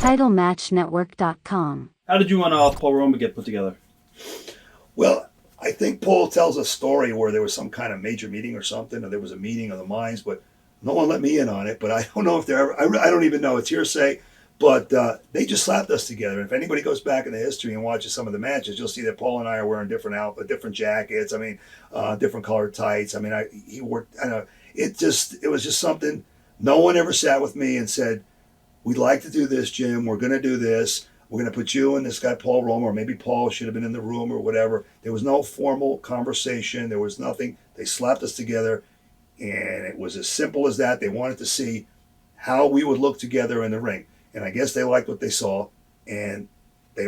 TitleMatchNetwork.com. How did you and Paul Roma get put together? Well, I think Paul tells a story where there was some kind of major meeting or something, or there was a meeting of the minds, but no one let me in on it. But I don't know if they're ever, I don't even know, it's hearsay, but they just slapped us together. And if anybody goes back into history and watches some of the matches, you'll see that Paul and I are wearing different jackets. I mean, different colored tights. I mean, he wore, I don't know, it was just something. No one ever sat with me and said, we'd like to do this, Jim. We're going to do this. We're going to put you and this guy, Paul Roma, or maybe Paul should have been in the room or whatever. There was no formal conversation. There was nothing. They slapped us together, and it was as simple as that. They wanted to see how we would look together in the ring. And I guess they liked what they saw, and they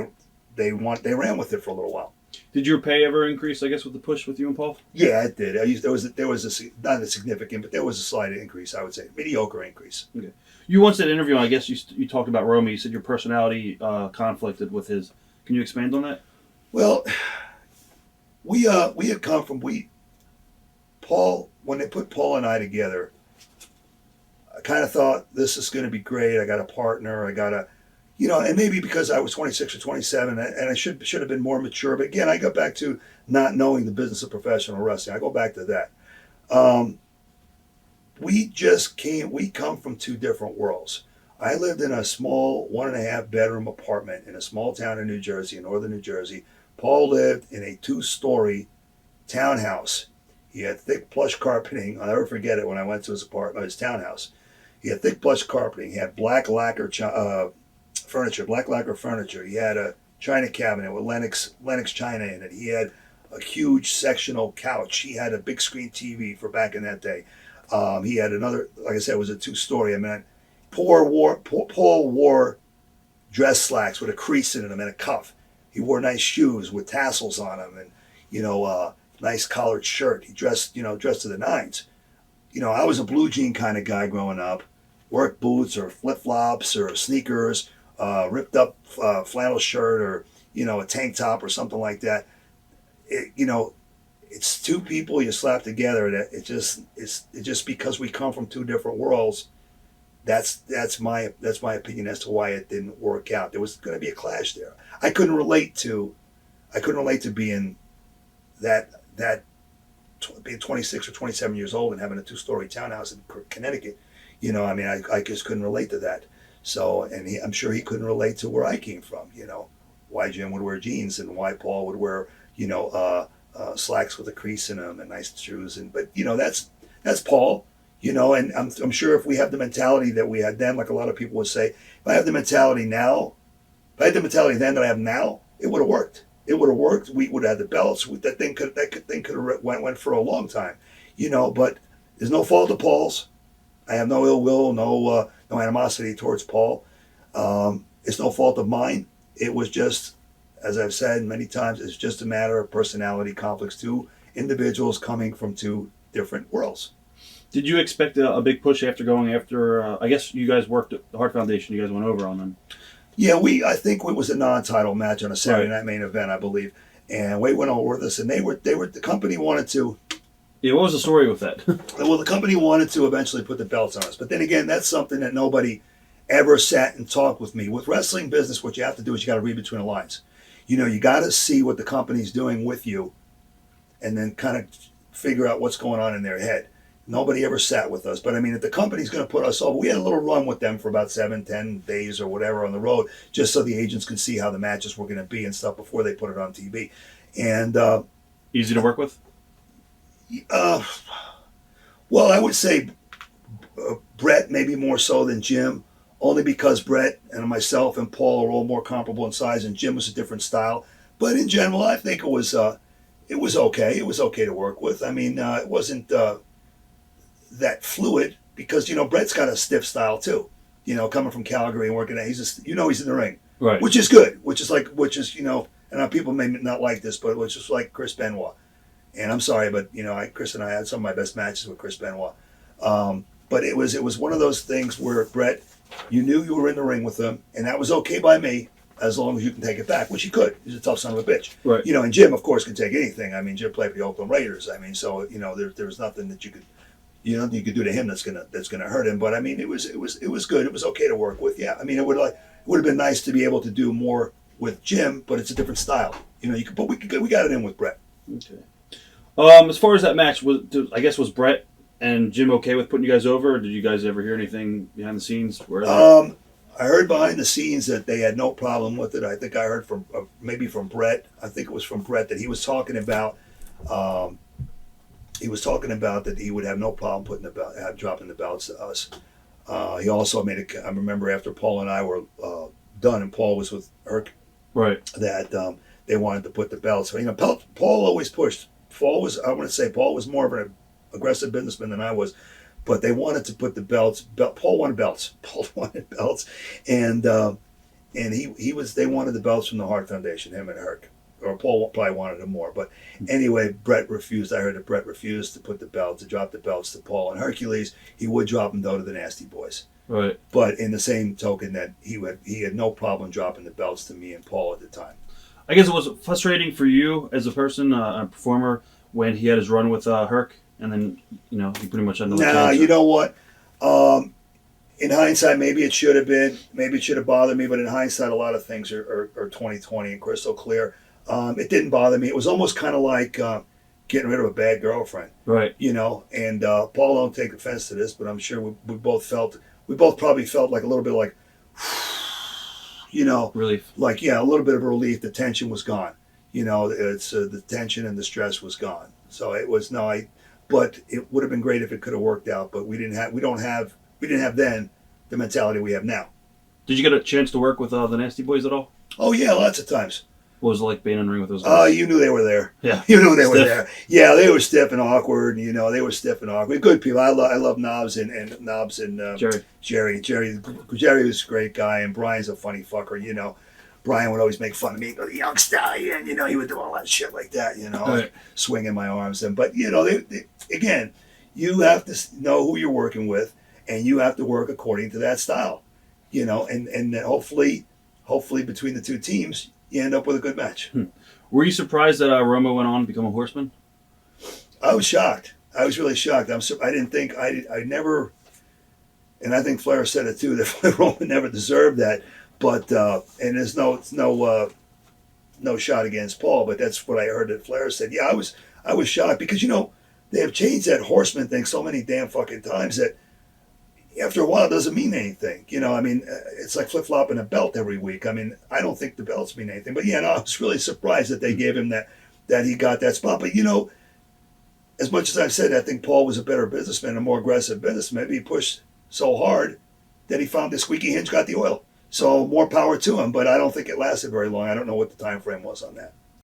ran with it for a little while. Did your pay ever increase, I guess, with the push with you and Paul? Yeah, it did. There was not a significant, but there was a slight increase, I would say. Mediocre increase. Okay. You once did an interview, I guess you talked about Roma. You said your personality conflicted with his. Can you expand on that? Well, we had come from Paul, when they put Paul and I together, I kind of thought this is going to be great. I got a partner. I got a, and maybe because I was 26 or 27 and I should have been more mature. But again, I go back to not knowing the business of professional wrestling. I go back to that. We come from two different worlds. I lived in a small 1.5 bedroom apartment in a small town in New Jersey, in northern New Jersey. Paul lived in a 2-story townhouse. He had thick plush carpeting. I'll never forget it when I went to his apartment, his townhouse. He had thick plush carpeting. He had black lacquer furniture. He had a china cabinet with Lennox china in it. He had a huge sectional couch. He had a big screen TV for back in that day. He had another, like I said, it was a 2-story. I mean, Paul wore dress slacks with a crease in them and a cuff. He wore nice shoes with tassels on them, and nice collared shirt. He dressed to the nines. I was a blue jean kind of guy growing up. Work boots or flip flops or sneakers, ripped up flannel shirt or a tank top or something like that. It's two people you slap together. That it's just because we come from two different worlds. That's my opinion as to why it didn't work out. There was going to be a clash there. I couldn't relate to being being 26 or 27 years old and having a 2-story townhouse in Connecticut. I just couldn't relate to that. So, and I'm sure he couldn't relate to where I came from. Why Jim would wear jeans and why Paul would wear slacks with a crease in them and nice shoes. But that's Paul. And I'm sure if we have the mentality that we had then, like a lot of people would say, if I had the mentality then that I have now, it would have worked. It would have worked. We would have had the belts. That thing could have went for a long time, But there's no fault of Paul's. I have no ill will, no animosity towards Paul. It's no fault of mine. It was just, as I've said many times, it's just a matter of personality conflicts. Two individuals coming from two different worlds. Did you expect a big push after I guess you guys worked at the Hart Foundation, you guys went over on them? Yeah, I think it was a non-title match on a Saturday night main event, I believe. And Wade went over with us, and the company wanted to. Yeah, what was the story with that? Well, the company wanted to eventually put the belts on us. But then again, that's something that nobody ever sat and talked with me. With wrestling business, what you have to do is you got to read between the lines. You got to see what the company's doing with you and then kind of figure out what's going on in their head. Nobody ever sat with us. But I mean, if the company's going to put us over, we had a little run with them for about 7-10 days or whatever on the road, just so the agents could see how the matches were going to be and stuff before they put it on TV. And easy to work with? Well, I would say Brett maybe more so than Jim, only because Brett and myself and Paul are all more comparable in size, and Jim was a different style. But in general, I think it was okay. It was okay to work with. I mean, it wasn't that fluid because Brett's got a stiff style too. Coming from Calgary and working at, he's in the ring, right? Which is good. Which is and people may not like this, but it's just like Chris Benoit. And I'm sorry, but Chris and I had some of my best matches with Chris Benoit. But it was one of those things where Brett, you knew you were in the ring with him, and that was okay by me as long as you can take it back, which he could. He's a tough son of a bitch. Right. And Jim, of course, can take anything. I mean, Jim played for the Oakland Raiders. I mean, so there was nothing that you could do to him that's gonna hurt him. But I mean, it was good. It was okay to work with. Yeah. I mean, would have been nice to be able to do more with Jim, but it's a different style. You know, but we got it in with Brett. Okay. As far as that match, was Brett and Jim okay with putting you guys over? Or did you guys ever hear anything behind the scenes? I heard behind the scenes that they had no problem with it. I think I heard from maybe from Brett. I think it was from Brett that he was talking about. He was talking about that he would have no problem putting dropping the belts to us. He also made I remember after Paul and I were done, and Paul was with Herc, right? That they wanted to put the belts. You know, Paul always pushed. Paul was more of an aggressive businessman than I was, but they wanted to put the belts. Paul wanted belts. Paul wanted belts, and he was. They wanted the belts from the Hart Foundation. Him and Herc, or Paul probably wanted them more. But anyway, Brett refused. I heard that Brett refused to drop the belts to Paul and Hercules. He would drop them though to the Nasty Boys. Right. But in the same token, that he had no problem dropping the belts to me and Paul at the time. I guess it was frustrating for you as a person, a performer, when he had his run with Herc, and then he pretty much had no chance. You know what? In hindsight, maybe it should have been. Maybe it should have bothered me. But in hindsight, a lot of things are 20/20 and crystal clear. It didn't bother me. It was almost kind of like getting rid of a bad girlfriend. Right. You know, and Paul don't take offense to this, but I'm sure we both probably felt like a little bit like, relief. Like, yeah, a little bit of relief. The tension was gone. It's the tension and the stress was gone. So it was but it would have been great if it could have worked out. But we didn't have then the mentality we have now. Did you get a chance to work with the Nasty Boys at all? Oh yeah, lots of times. What was it like being in the ring with those guys? You knew they were there. Yeah. You knew they were there. Yeah, they were stiff and awkward. They were stiff and awkward. Good people. I love Knobs and Jerry. Jerry was a great guy, and Brian's a funny fucker. Brian would always make fun of me. Go, the Young Stallion. He would do all that shit like that. Right. Swinging my arms. But again, you have to know who you're working with, and you have to work according to that style. And hopefully between the two teams, you end up with a good match. Were you surprised that Roma went on to become a horseman? I was shocked. I was really shocked. I didn't think I never, and I think Flair said it too, that Roma never deserved that. But and there's no shot against Paul, but that's what I heard that Flair said. Yeah, I was shocked because they have changed that horseman thing so many damn fucking times that after a while it doesn't mean anything. It's like flip-flopping a belt every week. I don't think the belts mean anything. But yeah, I was really surprised that they gave him that he got that spot. But as much as I've said, I think Paul was a better businessman, a more aggressive businessman. Maybe he pushed so hard that he found the squeaky hinge got the oil. So more power to him, but I don't think it lasted very long. I don't know what the time frame was on that.